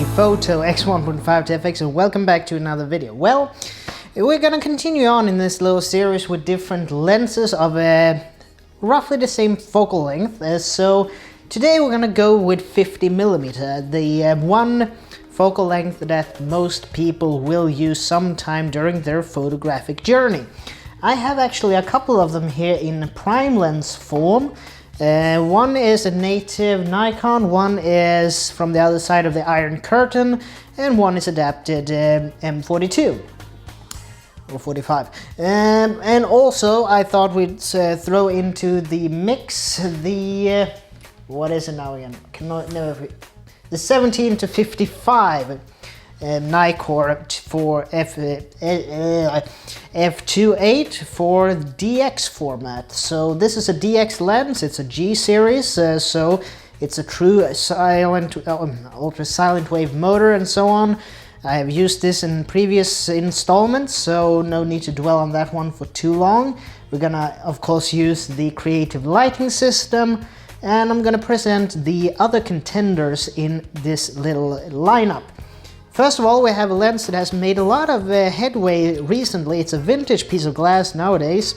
T.B.Photo X1.5 to FX, and welcome back to another video. Well, we're gonna continue on in this little series with different lenses of roughly the same focal length. So today we're gonna go with 50mm, the one focal length that most people will use sometime during their photographic journey. I have actually a couple of them here in prime lens form. One is a native Nikon, one is from the other side of the Iron Curtain, and one is adapted M42 or 45. And also I thought we'd throw into the mix the what is it now again? The 17 to 55 Nikon for f2.8 for DX format. So this is a DX lens, it's a G series, so it's a true silent, ultra silent wave motor and so on. I have used this in previous installments, so no need to dwell on that one for too long. We're gonna of course use the creative lighting system, and I'm gonna present the other contenders in this little lineup. First of all, we have a lens that has made a lot of headway recently. It's a vintage piece of glass nowadays,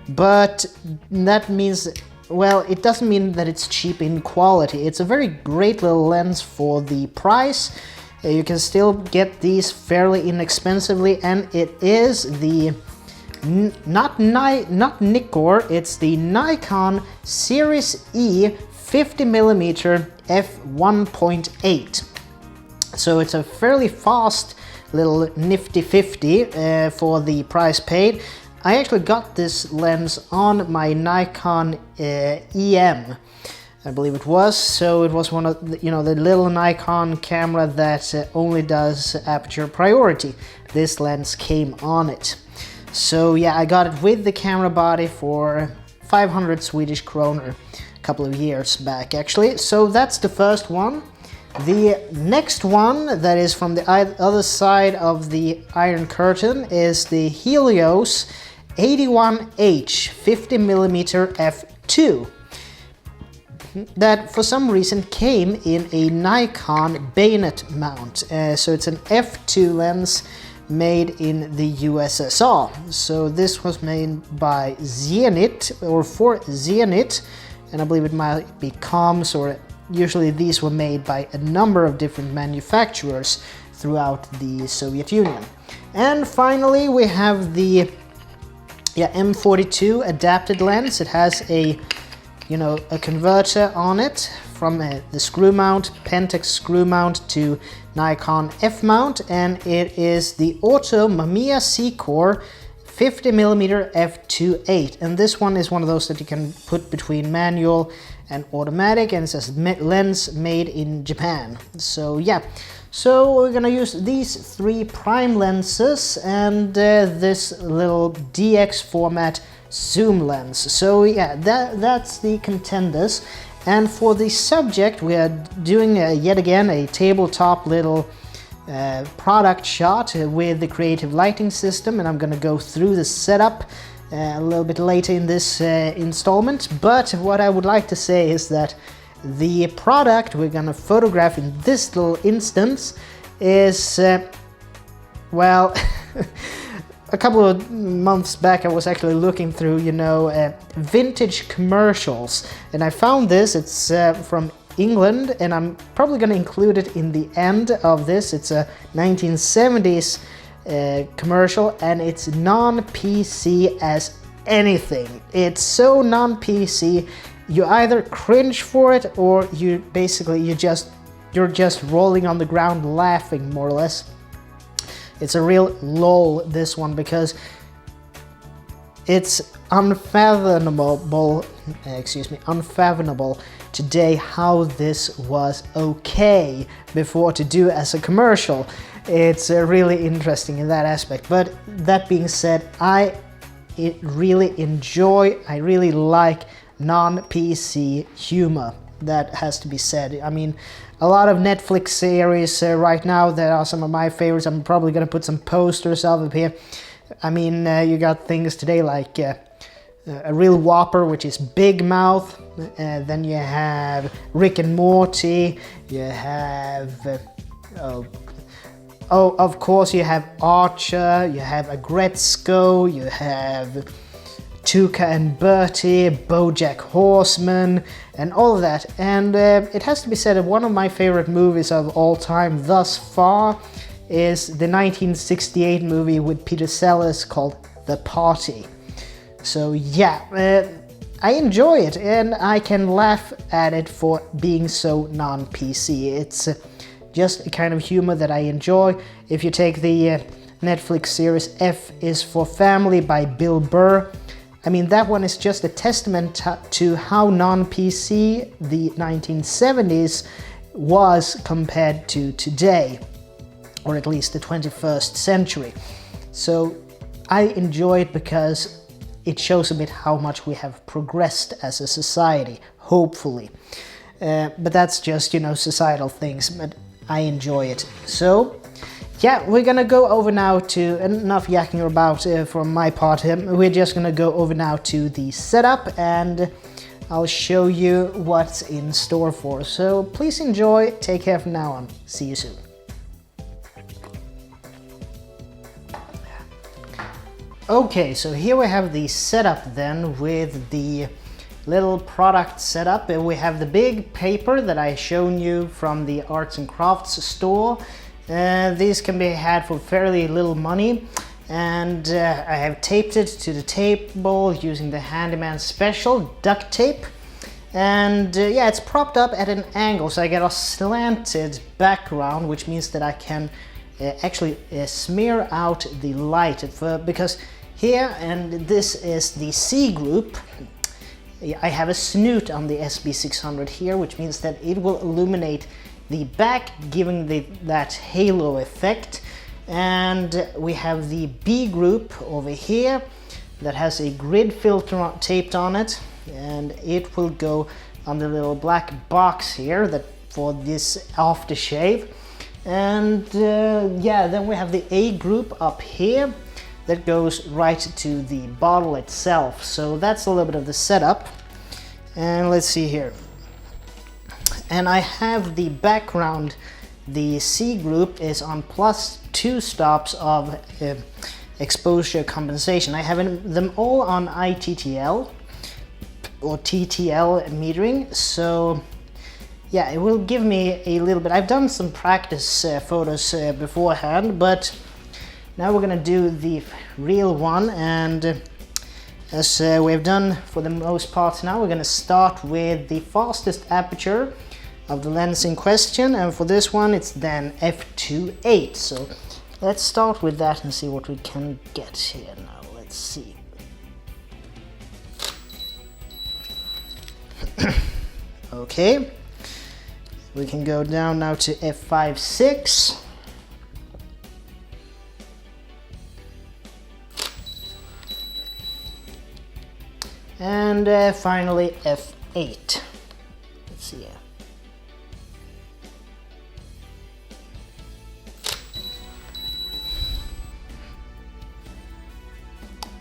but that means, well, it doesn't mean that it's cheap in quality. It's a very great little lens for the price. You can still get these fairly inexpensively, and it is the not Nikkor, it's the Nikon Series E 50mm f1.8. So it's a fairly fast little nifty 50 for the price paid. I actually got this lens on my Nikon EM, I believe it was. So it was one of the, the little Nikon camera that only does aperture priority. This lens came on it. So yeah, I got it with the camera body for 500 Swedish kroner a couple of years back actually. So that's the first one. The next one that is from the other side of the Iron Curtain is the Helios 81H 50mm f2. That for some reason came in a Nikon bayonet mount. So it's an f2 lens made in the USSR. So this was made by Zenit, or for Zenit, and I believe it might be Coms, or usually these were made by a number of different manufacturers throughout the Soviet Union. And finally we have the M42 adapted lens. It has a converter on it from the screw mount, Pentax screw mount to Nikon F mount, and it is the Auto Mamiya C-Core 50mm f2.8, and this one is one of those that you can put between manual and automatic, and it says lens made in Japan. So yeah, so we're gonna use these three prime lenses and this little DX format zoom lens. So yeah, that's the contenders. And for the subject, we are doing yet again a tabletop little product shot with the creative lighting system, and I'm gonna go through the setup a little bit later in this installment. But what I would like to say is that the product we're gonna photograph in this little instance is well a couple of months back I was actually looking through vintage commercials, and I found this. It's from England, and I'm probably going to include it in the end of this. It's a 1970s commercial, and it's non-PC as anything. It's so non-PC, you either cringe for it, or you're just rolling on the ground laughing, more or less. It's a real lull, this one, because it's unfathomable today how this was okay before to do as a commercial. It's really interesting in that aspect. But that being said, I really like non-PC humor. That has to be said. I mean, a lot of Netflix series right now that are some of my favorites. I'm probably gonna put some posters of up here. I mean, you got things today like a real whopper, which is Big Mouth. Then you have Rick and Morty. You have Oh, of course you have Archer, you have Agretzko, you have Tuca and Bertie, BoJack Horseman, and all of that. And it has to be said that one of my favorite movies of all time thus far is the 1968 movie with Peter Sellers called The Party. So yeah, I enjoy it, and I can laugh at it for being so non-PC. It's just a kind of humor that I enjoy. If you take the Netflix series F is for Family by Bill Burr, I mean, that one is just a testament to how non-PC the 1970s was compared to today, or at least the 21st century. So I enjoy it because it shows a bit how much we have progressed as a society, hopefully. But that's just, you know, societal things, but I enjoy it. So yeah, we're gonna go over now to, enough yakking about from my part. We're just gonna go over now to the setup, and I'll show you what's in store for us. So please enjoy, take care from now on. See you soon. Okay, so here we have the setup then with the little product setup. We have the big paper that I shown you from the arts and crafts store. These can be had for fairly little money, and I have taped it to the table using the Handyman Special duct tape. And yeah, it's propped up at an angle, so I get a slanted background, which means that I can actually smear out the light, because here, and this is the C group, I have a snoot on the SB600 here, which means that it will illuminate the back, giving that halo effect. And we have the B group over here that has a grid filter taped on it, and it will go on the little black box here that for this aftershave. And yeah, then we have the A group up here that goes right to the bottle itself. So that's a little bit of the setup. And let's see here. And I have the background, the C group is on +2 stops of exposure compensation. I have them all on ITTL or TTL metering, so yeah, it will give me a little bit. I've done some practice photos beforehand, but now we're gonna do the real one, and as we've done for the most part now, we're gonna start with the fastest aperture of the lens in question, and for this one it's then f2.8. So let's start with that and see what we can get here now. Let's see. Okay, we can go down now to f5.6. And finally f8. Let's see here.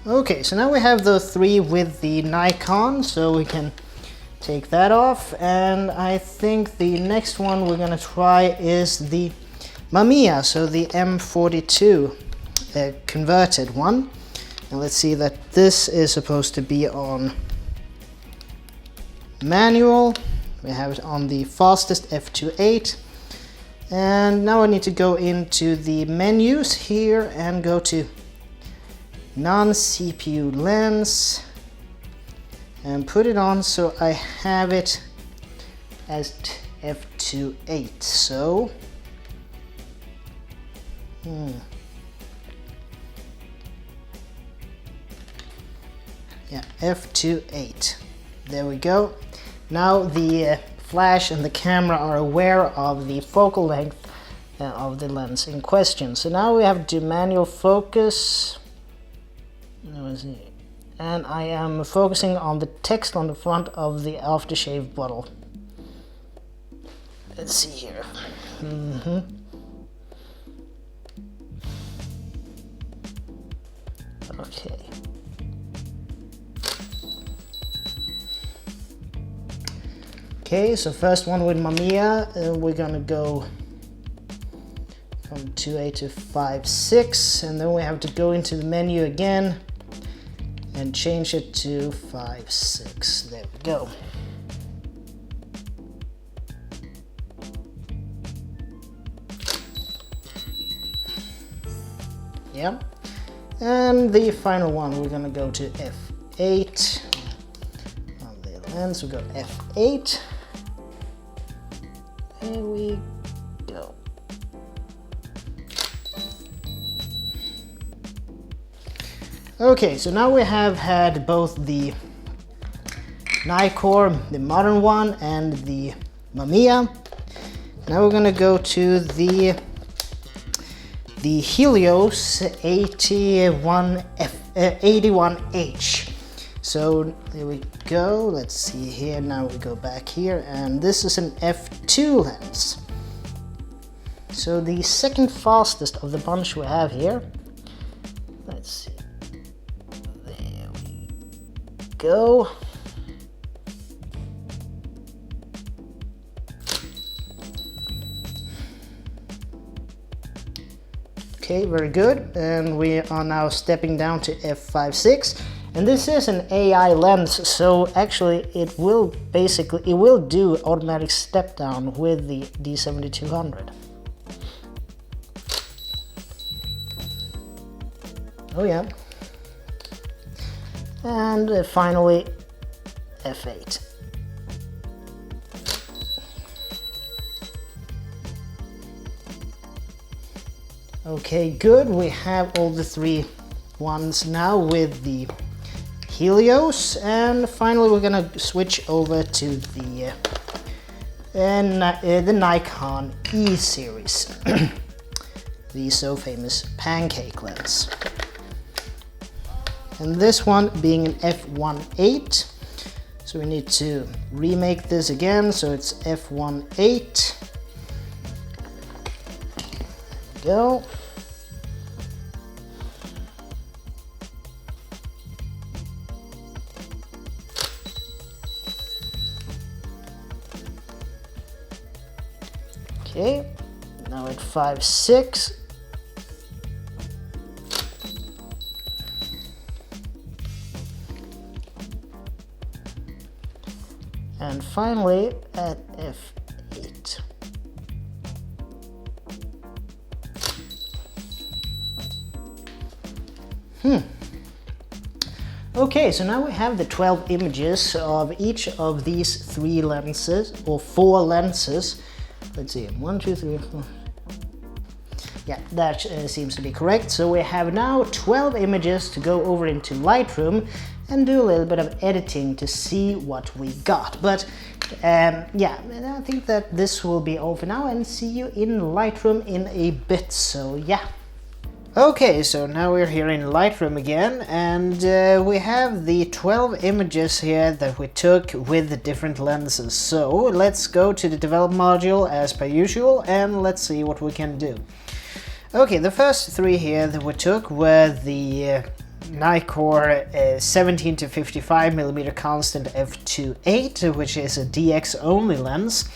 Okay, so now we have the 3 with the Nikon, so we can take that off. And I think the next one we're gonna try is the Mamiya, so the M42 converted one. And let's see that this is supposed to be on manual. We have it on the fastest f2.8. And now I need to go into the menus here and go to non-CPU lens and put it on so I have it as f2.8. So yeah, f2.8. There we go. Now the flash and the camera are aware of the focal length of the lens in question. So now we have to manual focus. And I am focusing on the text on the front of the aftershave bottle. Let's see here. Okay. Okay, so first one with Mamiya, we're gonna go 2.8 to 5.6, and then we have to go into the menu again and change it to 5.6. There we go. Yeah. And the final one, we're gonna go to f8. On the lens, we go f8. There we go. Okay, so now we have had both the Nikon, the modern one, and the Mamiya. Now we're gonna go to the Helios 81H. So there we go. Let's see here. Now we go back here, and this is an f2 lens. So the second fastest of the bunch we have here. Let's see. There we go. Okay, very good. And we are now stepping down to f5.6. And this is an AI lens, so actually it will do automatic step down with the D7200. Oh yeah. And finally f8. Okay, good. We have all the three ones now with the Helios, and finally we're gonna switch over to the Nikon E series, the so famous pancake lens. And this one being an f1.8, so we need to remake this again, so it's f1.8. Go. Okay, now at 5.6. And finally at f8. Okay, so now we have the 12 images of each of these three lenses, or four lenses. Let's see, 1, 2, 3, 4. Yeah, that seems to be correct. So we have now 12 images to go over into Lightroom and do a little bit of editing to see what we got. But yeah, I think that this will be all for now, and see you in Lightroom in a bit. So yeah. Okay, so now we're here in Lightroom again, and we have the 12 images here that we took with the different lenses. So let's go to the develop module as per usual, and let's see what we can do. Okay, the first three here that we took were the Nikon 17 to 55mm constant f2.8, which is a DX only lens.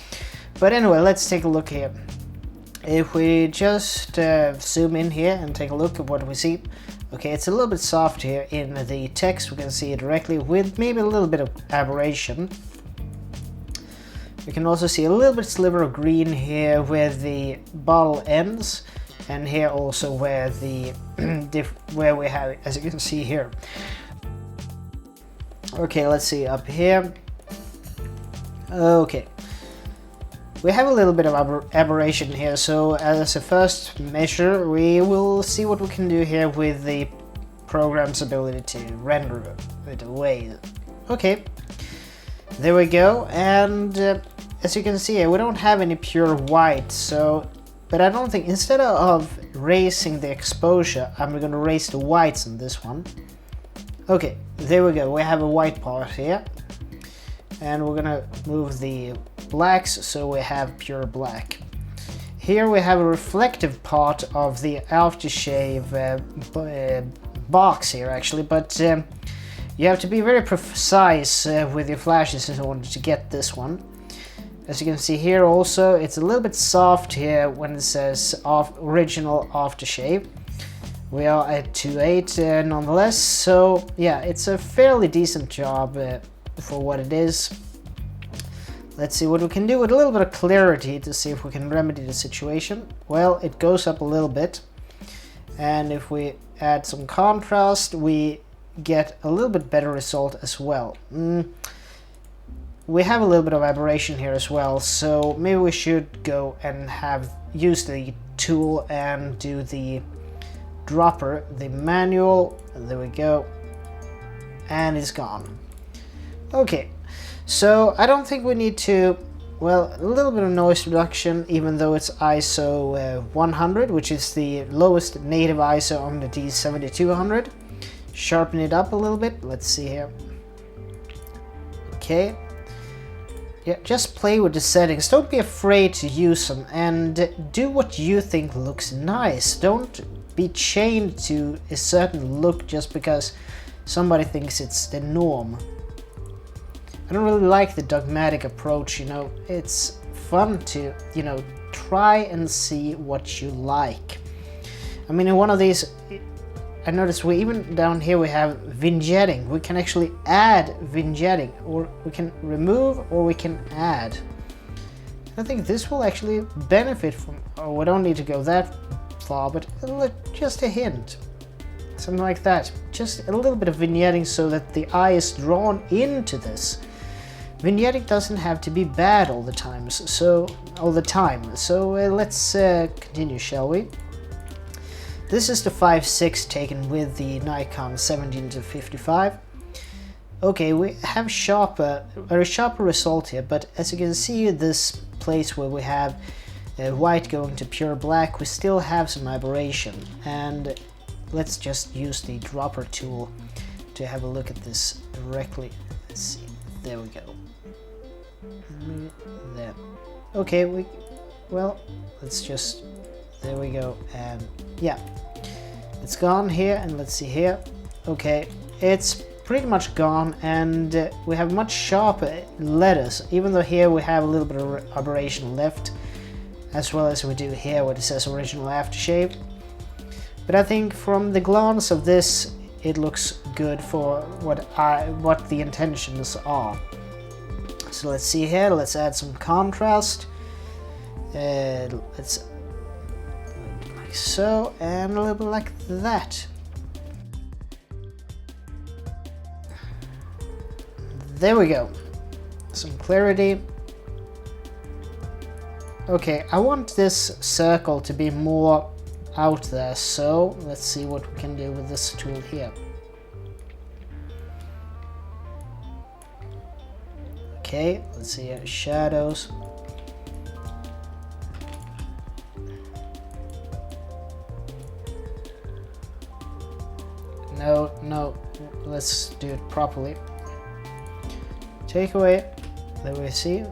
But anyway, let's take a look here. If we just zoom in here and take a look at what we see. Okay, it's a little bit soft here in the text. We can see it directly with maybe a little bit of aberration. We can also see a little bit sliver of green here where the bottle ends, and here also where the where we have it, as you can see here. Okay, let's see up here. Okay. We have a little bit of aberration here, so as a first measure we will see what we can do here with the program's ability to render it away. Okay, there we go, and as you can see here, we don't have any pure white, so, but I don't think, instead of raising the exposure, I'm going to raise the whites on this one. Okay, there we go, we have a white part here, and we're gonna move the blacks so we have pure black. Here we have a reflective part of the aftershave box here actually, but you have to be very precise with your flashes in order to get this one. As you can see here also, it's a little bit soft here when it says original aftershave. We are at 2.8 nonetheless, so yeah, it's a fairly decent job for what it is. Let's see what we can do with a little bit of clarity to see if we can remedy the situation. Well, it goes up a little bit, and if we add some contrast, we get a little bit better result as well. We have a little bit of aberration here as well, so maybe we should go and use the tool and do the dropper, the manual. There we go, and it's gone. Okay, so I don't think we need to, well, a little bit of noise reduction, even though it's ISO 100, which is the lowest native ISO on the D7200. Sharpen it up a little bit. Let's see here. Okay. Yeah, just play with the settings. Don't be afraid to use them, and do what you think looks nice. Don't be chained to a certain look just because somebody thinks it's the norm. I don't really like the dogmatic approach, you know. It's fun to, you know, try and see what you like. I mean, in one of these, I noticed even down here we have vignetting. We can actually add vignetting, or we can remove, or we can add. I think this will actually benefit from, oh, we don't need to go that far, but just a hint. Something like that. Just a little bit of vignetting so that the eye is drawn into this. Vignetting doesn't have to be bad all the time, so let's continue, shall we? This is the 5.6 taken with the Nikon 17-55. Okay, we have a very sharper result here, but as you can see, this place where we have white going to pure black, we still have some aberration. And let's just use the dropper tool to have a look at this directly. Let's see, there we go. There. Okay, let's just, there we go, and yeah, it's gone here, and let's see here. Okay, it's pretty much gone, and we have much sharper letters, even though here we have a little bit of aberration left, as well as we do here where it says original aftershave. But I think from the glance of this, it looks good for what the intentions are. So let's see here, let's add some contrast. Let's like so, and a little bit like that. There we go. Some clarity. Okay, I want this circle to be more out there, so let's see what we can do with this tool here. Okay, let's see here, shadows. No, let's do it properly. Take away, there we see.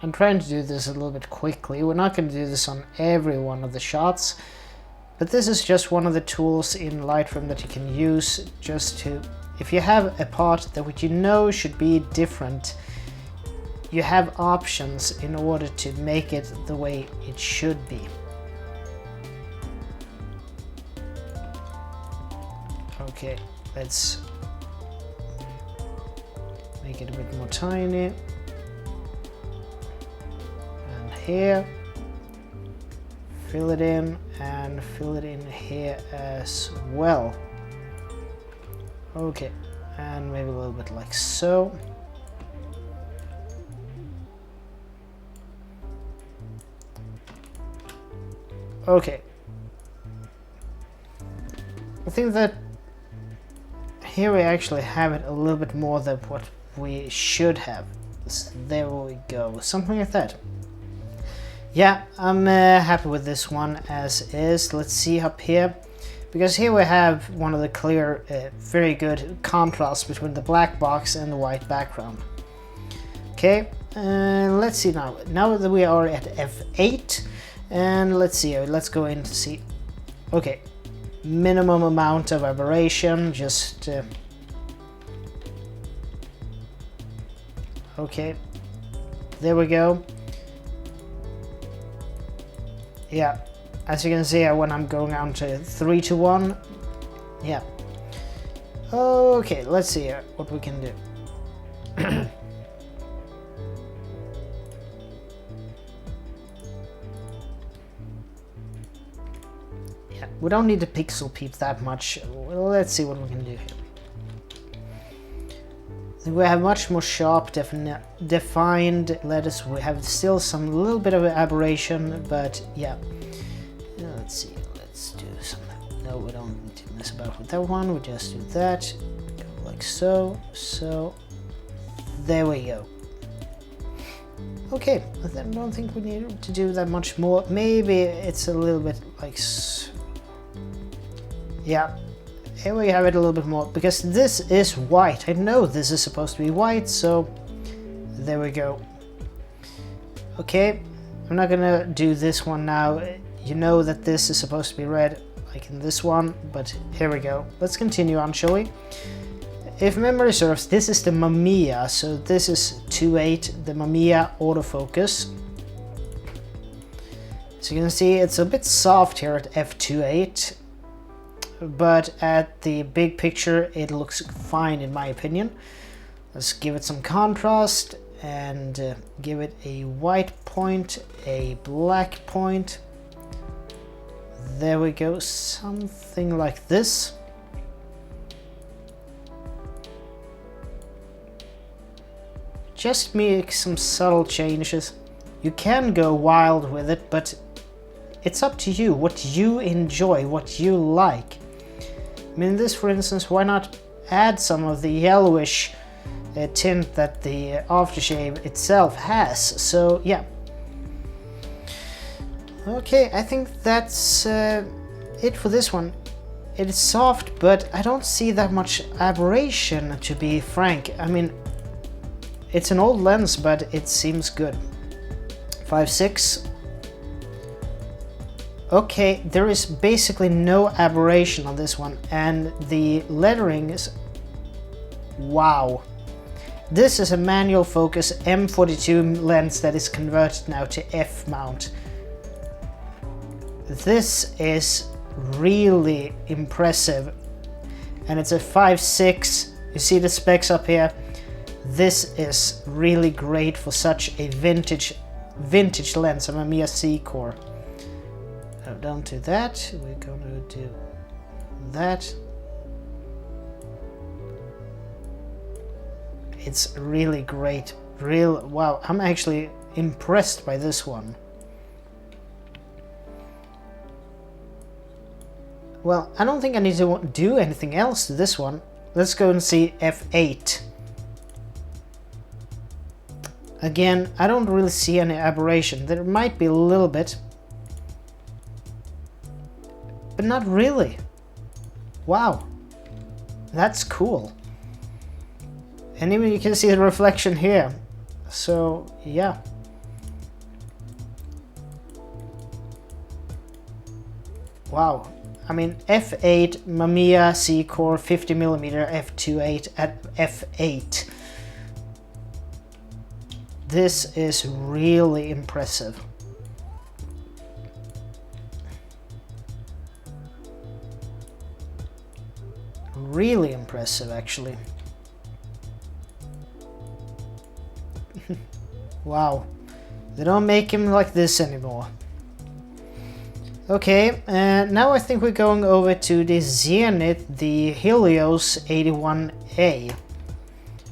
I'm trying to do this a little bit quickly. We're not going to do this on every one of the shots, but this is just one of the tools in Lightroom that you can use just to, if you have a part that what you know should be different, you have options in order to make it the way it should be. Okay, let's make it a bit more tiny. Here, fill it in, and fill it in here as well. Okay, and maybe a little bit like so. Okay, I think that here we actually have it a little bit more than what we should have. So there we go, something like that. Yeah, I'm happy with this one as is. Let's see up here, because here we have one of the clear, very good contrast between the black box and the white background. Okay, let's see now. Now that we are at f8, and let's see. Let's go in to see. Okay, minimum amount of aberration. Just okay. There we go. Yeah, as you can see, when I'm going down to 3:1. Yeah. Okay, let's see what we can do. Yeah, we don't need to pixel peep that much. Well, let's see what we can do here. I think we have much more sharp, defined letters. We have still some little bit of aberration, but yeah. Let's see. Let's do something. No, we don't need to mess about with that one. We just do that, go like so. So there we go. Okay, I don't think we need to do that much more. Maybe it's a little bit like, yeah. Here we have it a little bit more, because this is white. I know this is supposed to be white, so there we go. Okay, I'm not gonna do this one now. You know that this is supposed to be red, like in this one, but here we go. Let's continue on, shall we? If memory serves, this is the Mamiya, so this is 2.8, the Mamiya autofocus. So you can see it's a bit soft here at f2.8. But at the big picture it looks fine in my opinion. Let's give it some contrast and give it a white point, a black point. There we go, something like this. Just make some subtle changes. You can go wild with it, but it's up to you, what you enjoy, what you like. I mean, this, for instance, why not add some of the yellowish tint that the aftershave itself has? So, yeah. Okay, I think that's it for this one. It is soft, but I don't see that much aberration, to be frank. I mean, it's an old lens, but it seems good. 5.6. Okay, there is basically no aberration on this one, and the lettering is, wow. This is a manual focus M42 lens that is converted now to F mount. This is really impressive, and it's a 5.6. You see the specs up here. This is really great for such a vintage lens, a Mamiya C core. Don't do that, we're gonna do that. It's really great, wow, I'm actually impressed by this one. Well, I don't think I need to do anything else to this one. Let's go and see f8. Again, I don't really see any aberration. There might be a little bit, but not really. Wow, that's cool. And even you can see the reflection here. So yeah. Wow, I mean, f8 Mamiya C core 50mm f2.8 at f8. This is really impressive. Really impressive, actually. Wow, they don't make him like this anymore. Okay, now I think we're going over to the Zenith, the Helios 81A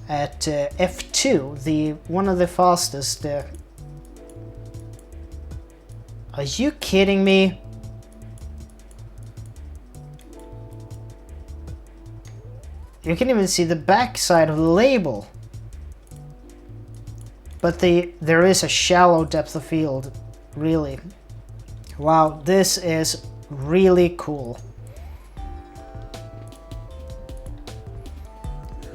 at f2, the one of the fastest. Are you kidding me? You can even see the back side of the label. But there is a shallow depth of field, really. Wow, this is really cool.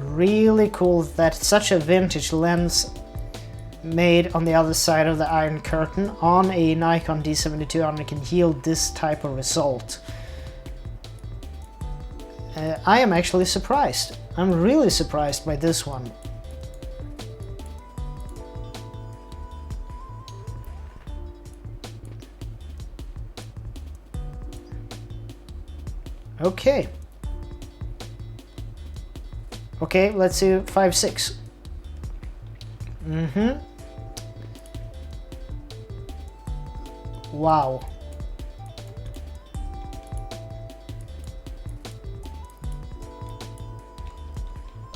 Really cool that such a vintage lens made on the other side of the Iron Curtain on a Nikon D72 and it can yield this type of result. I am actually surprised. I'm really surprised by this one. Okay. Okay, let's do 5.6. Wow.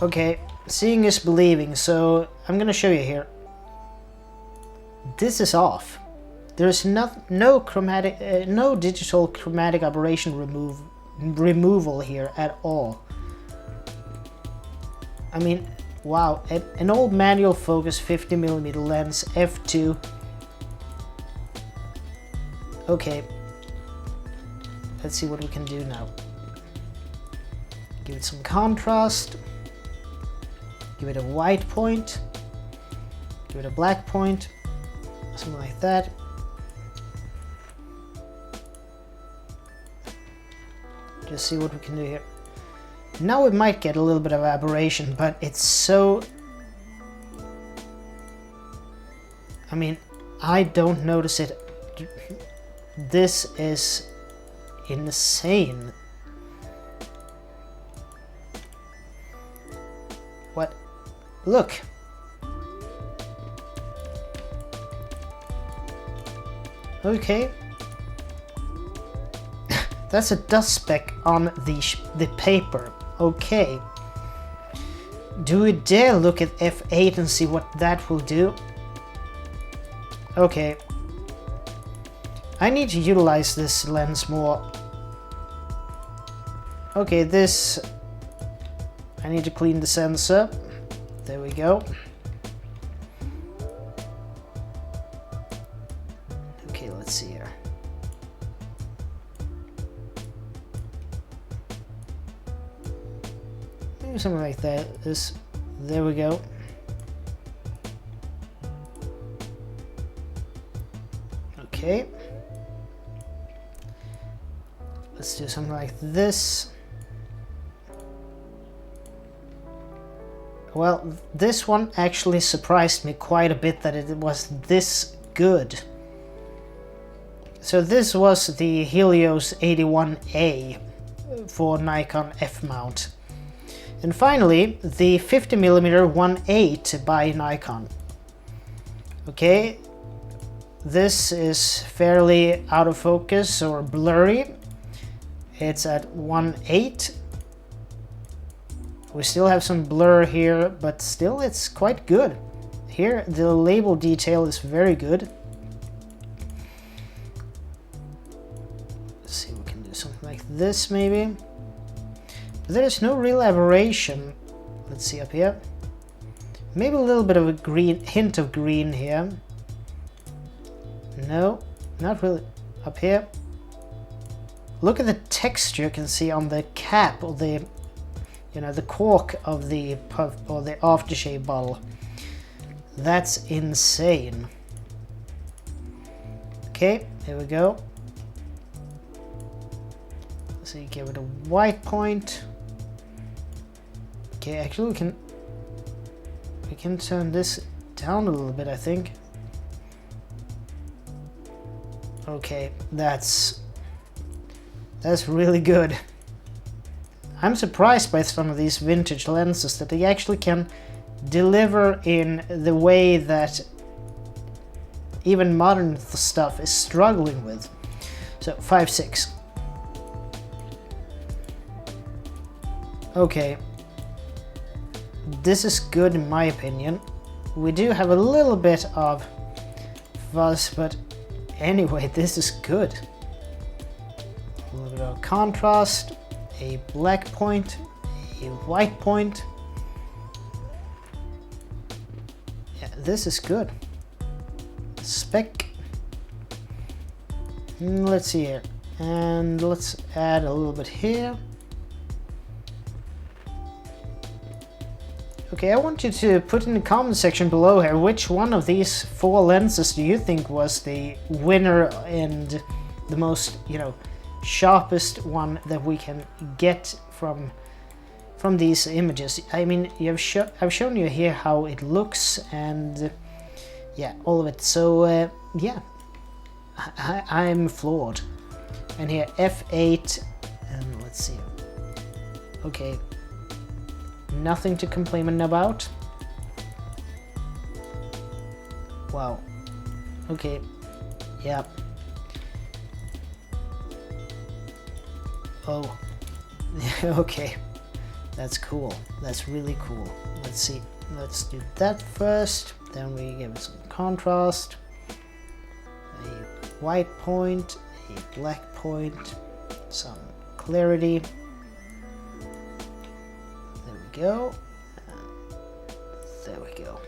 Okay, seeing is believing, so I'm gonna show you here. This is off. There's no chromatic, no digital chromatic aberration removal here at all. I mean, wow, an old manual focus 50mm lens f2. Okay, let's see what we can do now. Give it some contrast. Give it a white point. Give it a black point. Something like that. Just see what we can do here. Now we might get a little bit of aberration, but it's so... I mean, I don't notice it. This is insane. What? Look. Okay. That's a dust speck on the paper. Okay. Do we dare look at f8 and see what that will do? Okay. I need to utilize this lens more. Okay, this... I need to clean the sensor. There we go. Okay, let's see here. Maybe something like that. There we go. Okay. Let's do something like this. Well, this one actually surprised me quite a bit that it was this good. So this was the Helios 81A for Nikon F-mount. And finally, the 50mm 1.8 by Nikon. Okay, this is fairly out of focus or blurry. It's at 1.8. We still have some blur here, but still it's quite good. Here the label detail is very good. Let's see, we can do something like this maybe. But there's no real aberration. Let's see up here. Maybe a little bit of a green, hint of green here. No, not really. Up here. Look at the texture you can see on the cap or the, you know, the cork of the puff or the aftershave bottle. That's insane. Okay, here we go. So you give it a white point. Okay, actually we can turn this down a little bit, I think. Okay, that's really good. I'm surprised by some of these vintage lenses that they actually can deliver in the way that even modern stuff is struggling with. So 5.6. Okay, this is good in my opinion. We do have a little bit of fuzz, but anyway, this is good. A little bit of contrast, a black point, a white point. Yeah, this is good. Spec. Let's see here. And let's add a little bit here. Okay, I want you to put in the comment section below here which one of these 4 lenses do you think was the winner and the most, you know, sharpest one that we can get from these images. I mean, I've shown you here how it looks and yeah, all of it. So yeah, I'm floored. And here f8, and let's see. Okay, nothing to complain about. Wow. Okay. Yeah. Oh. Okay. That's cool. That's really cool. Let's see. Let's do that first. Then we give it some contrast. A white point, a black point, some clarity. There we go. There we go.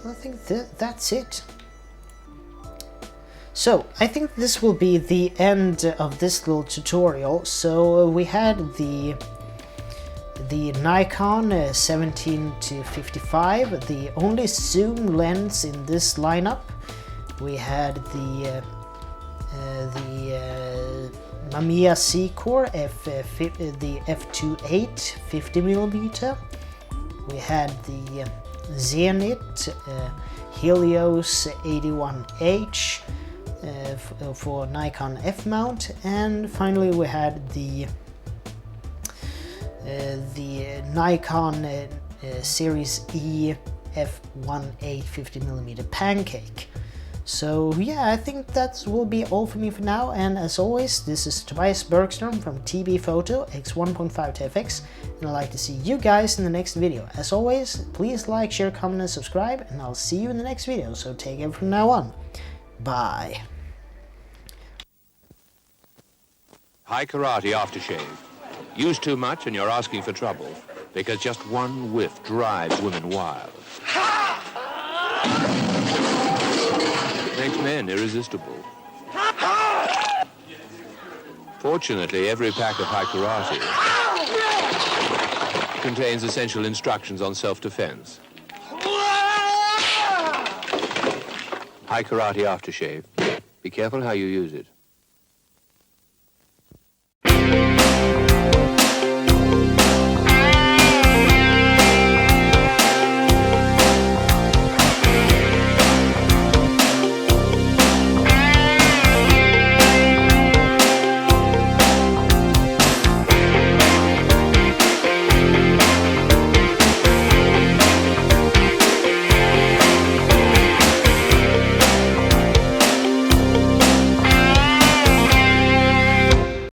I think that's it. So I think this will be the end of this little tutorial. So we had the Nikon 17-55, the only zoom lens in this lineup. We had the Mamiya C-Core the f2.8 50mm. We had the Zenit Helios 81H for Nikon F-mount, and finally we had the Nikon Series E f1.8 50mm Pancake. So yeah, I think that will be all for me for now, and as always, this is Tobias Bergström from T.B.Photo X1.5 to FX, and I'd like to see you guys in the next video. As always, please like, share, comment, and subscribe, and I'll see you in the next video, so take care from now on. Bye. High Karate Aftershave. Use too much and you're asking for trouble, because just one whiff drives women wild. Makes men irresistible. Fortunately, every pack of High Karate contains essential instructions on self-defense. High Karate Aftershave. Be careful how you use it.